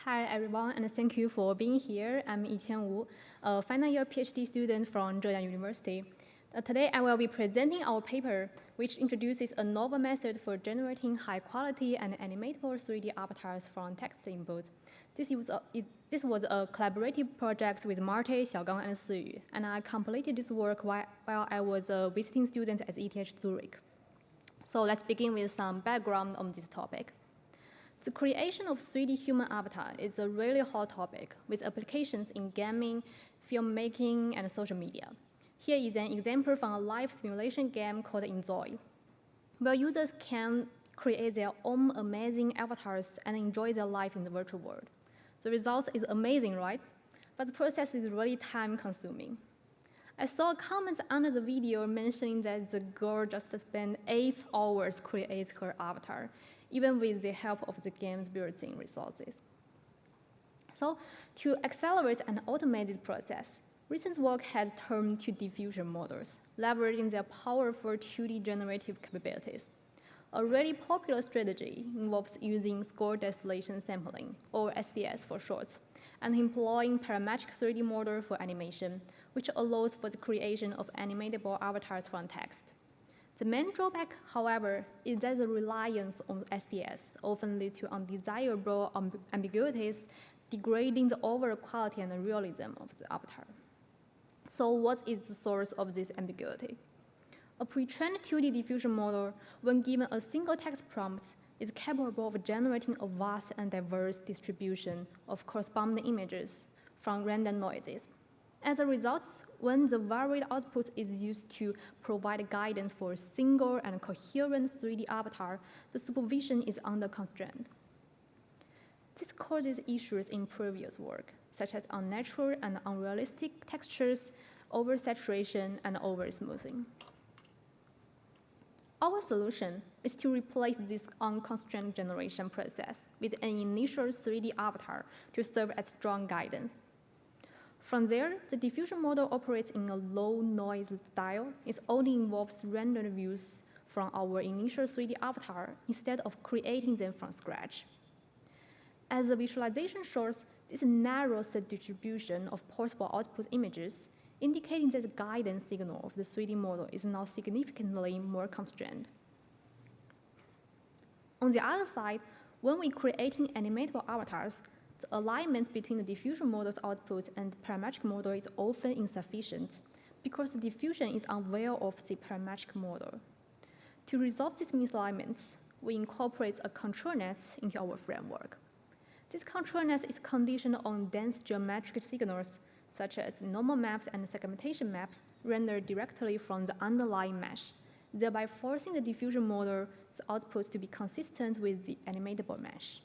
Hi everyone, and thank you for being here. I'm Yiqian Wu, a final year PhD student from Zhejiang University. Today I will be presenting our paper, which introduces a novel method for generating high quality and animatable 3D avatars from text inputs. This was a collaborative project with Marte, Xiaogang, and Siyu, and I completed this work while I was a visiting student at ETH Zurich. So let's begin with some background on this topic. The creation of 3D human avatar is a really hot topic with applications in gaming, filmmaking, and social media. Here is an example from a live simulation game called Enjoy, where users can create their own amazing avatars and enjoy their life in the virtual world. The result is amazing, right? But the process is really time-consuming. I saw a comment under the video mentioning that the girl just spent 8 hours creating her avatar, even with the help of the game's built-in resources. So, to accelerate and automate this process, recent work has turned to diffusion models, leveraging their powerful 2D generative capabilities. A really popular strategy involves using score distillation sampling, or SDS for short, and employing parametric 3D model for animation, which allows for the creation of animatable avatars from text. The main drawback, however, is that the reliance on SDS often leads to undesirable ambiguities, degrading the overall quality and realism of the avatar. So what is the source of this ambiguity? A pre-trained 2D diffusion model, when given a single text prompt, is capable of generating a vast and diverse distribution of corresponding images from random noises. As a result, when the varied output is used to provide guidance for a single and coherent 3D avatar, the supervision is under constraint. This causes issues in previous work, such as unnatural and unrealistic textures, oversaturation, and oversmoothing. Our solution is to replace this unconstrained generation process with an initial 3D avatar to serve as strong guidance. From there, the diffusion model operates in a low-noise style. It only involves rendered views from our initial 3D avatar instead of creating them from scratch. As the visualization shows, this narrows the distribution of possible output images, indicating that the guidance signal of the 3D model is now significantly more constrained. On the other side, when we're creating animatable avatars, the alignment between the diffusion model's output and the parametric model is often insufficient because the diffusion is unaware of the parametric model. To resolve this misalignment, we incorporate a control net into our framework. This control net is conditioned on dense geometric signals such as normal maps and segmentation maps rendered directly from the underlying mesh, thereby forcing the diffusion model's outputs to be consistent with the animatable mesh.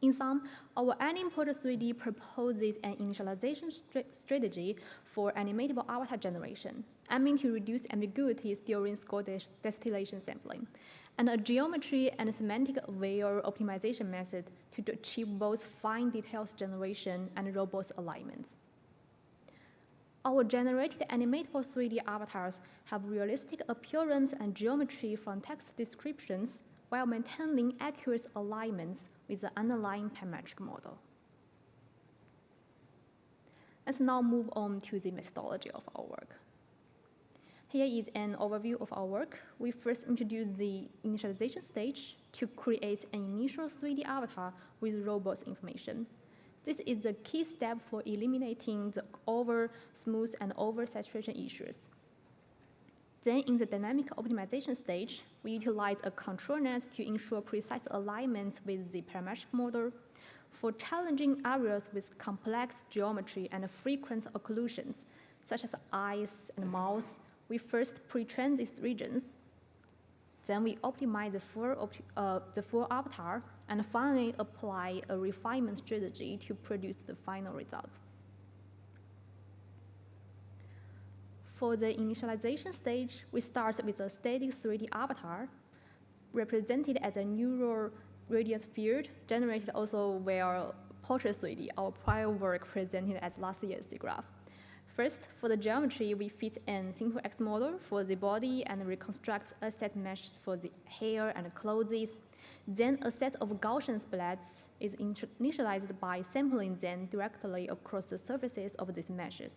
In sum, our Animatable 3D proposes an initialization strategy for animatable avatar generation, aiming to reduce ambiguities during score distillation sampling, and a geometry and semantic-aware optimization method to achieve both fine details generation and robust alignments. Our generated animatable 3D avatars have realistic appearance and geometry from text descriptions while maintaining accurate alignments with the underlying parametric model. Let's now move on to the methodology of our work. Here is an overview of our work. We first introduced the initialization stage to create an initial 3D avatar with robust information. This is the key step for eliminating the over-smooth and over-saturation issues. Then in the dynamic optimization stage, we utilize a control net to ensure precise alignment with the parametric model. For challenging areas with complex geometry and frequent occlusions, such as eyes and mouth, we first pre-train these regions. Then we optimize the full avatar, and finally apply a refinement strategy to produce the final results. For the initialization stage, we start with a static 3D avatar, represented as a neural radiance field, generated also via Portrait 3D, our prior work presented at last year's graph. First, for the geometry, we fit an simple X model for the body and reconstruct a set mesh for the hair and clothes. Then a set of Gaussian splats is initialized by sampling them directly across the surfaces of these meshes.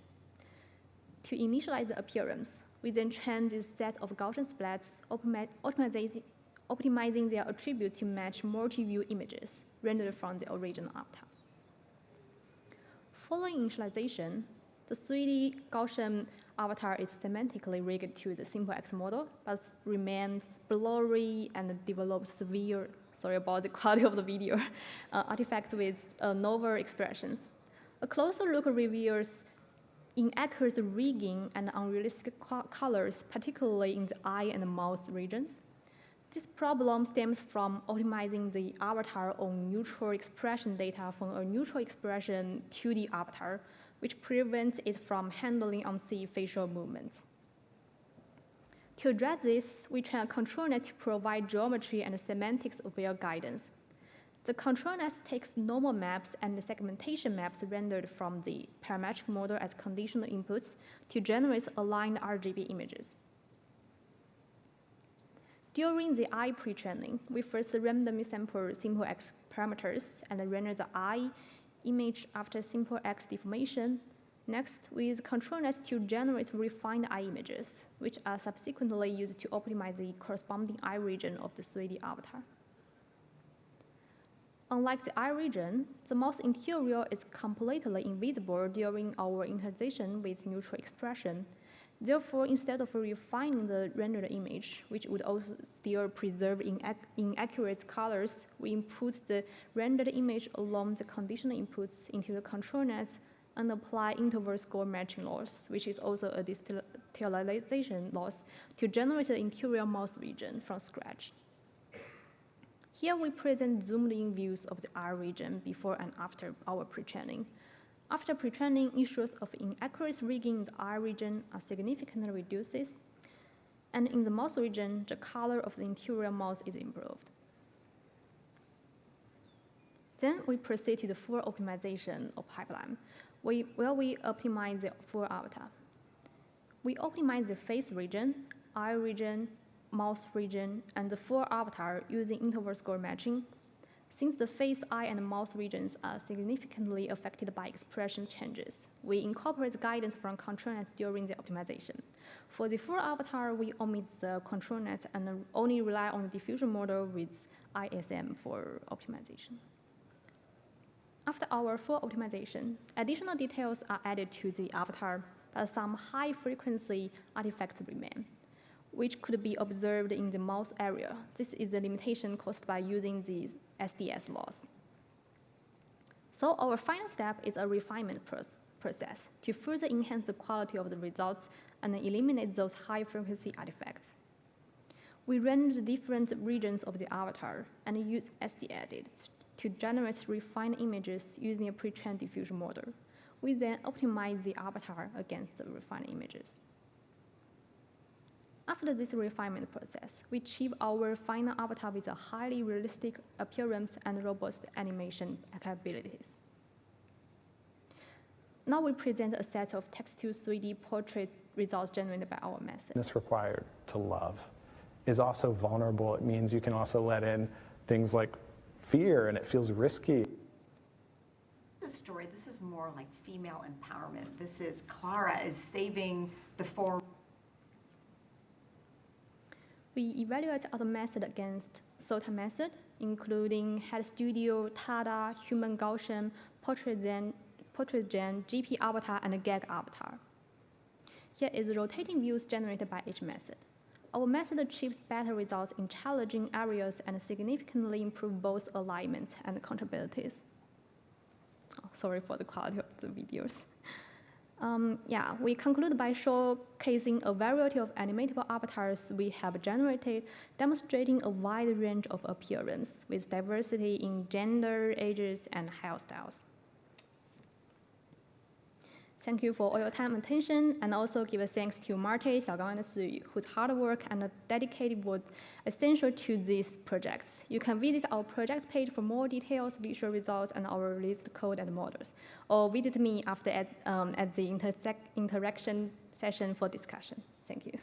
To initialize the appearance, we then train this set of Gaussian splats, optimizing their attributes to match multi-view images rendered from the original avatar. Following initialization, the 3D Gaussian avatar is semantically rigged to the simple X model, but remains blurry and develops severe, sorry about the quality of the video, artifacts with novel expressions. A closer look reveals inaccurate rigging and unrealistic colors, particularly in the eye and mouth regions. This problem stems from optimizing the avatar on neutral expression data from a neutral expression 2D avatar, which prevents it from handling unsafe facial movements. To address this, we train a control net to provide geometry and semantics-aware guidance. The control net takes normal maps and segmentation maps rendered from the parametric model as conditional inputs to generate aligned RGB images. During the eye pre-training, we first randomly sample simple X parameters and render the eye image after simple X deformation. Next, we use control nets to generate refined eye images, which are subsequently used to optimize the corresponding eye region of the 3D avatar. Unlike the eye region, the mouth interior is completely invisible during our integration with neutral expression. Therefore, instead of refining the rendered image, which would also still preserve inaccurate colors, we input the rendered image along the conditional inputs into the control net and apply interval score matching loss, which is also a destabilization loss, to generate the interior mouth region from scratch. Here we present zoomed-in views of the eye region before and after our pre-training. After pre-training, issues of inaccurate rigging in the eye region are significantly reduced, and in the mouth region, the color of the interior mouth is improved. Then we proceed to the full optimization of pipeline, where we optimize the full avatar. We optimize the face region, eye region, mouth region, and the full avatar using interval score matching. Since the face, eye, and mouth regions are significantly affected by expression changes, we incorporate guidance from control nets during the optimization. For the full avatar, we omit the control nets and only rely on the diffusion model with ISM for optimization. After our full optimization, additional details are added to the avatar, but some high-frequency artifacts remain, which could be observed in the mouth area. This is a limitation caused by using the SDS loss. So our final step is a refinement process to further enhance the quality of the results and eliminate those high-frequency artifacts. We render the different regions of the avatar and use SD edits to generate refined images using a pre-trained diffusion model. We then optimize the avatar against the refined images. After this refinement process, we achieve our final avatar with a highly realistic appearance and robust animation capabilities. Now we present a set of text to 3D portrait results generated by our method. This required to love is also vulnerable. It means you can also let in things like fear, and it feels risky. The story, this is more like female empowerment. This is Clara is saving the form. We evaluate our method against SOTA method, including Head Studio, Tada, Human Gaussian, Portrait Gen, GP avatar, and Gag avatar. Here is rotating views generated by each method. Our method achieves better results in challenging areas and significantly improves both alignment and accountabilities. Oh, sorry for the quality of the videos. We conclude by showcasing a variety of animatable avatars we have generated, demonstrating a wide range of appearance with diversity in gender, ages, and hairstyles. Thank you for all your time and attention, and also give a thanks to Marte, Xiaogang, and Siyu, whose hard work and dedicated was essential to these projects. You can visit our project page for more details, visual results, and our released code and models, or visit me after at the interaction session for discussion. Thank you.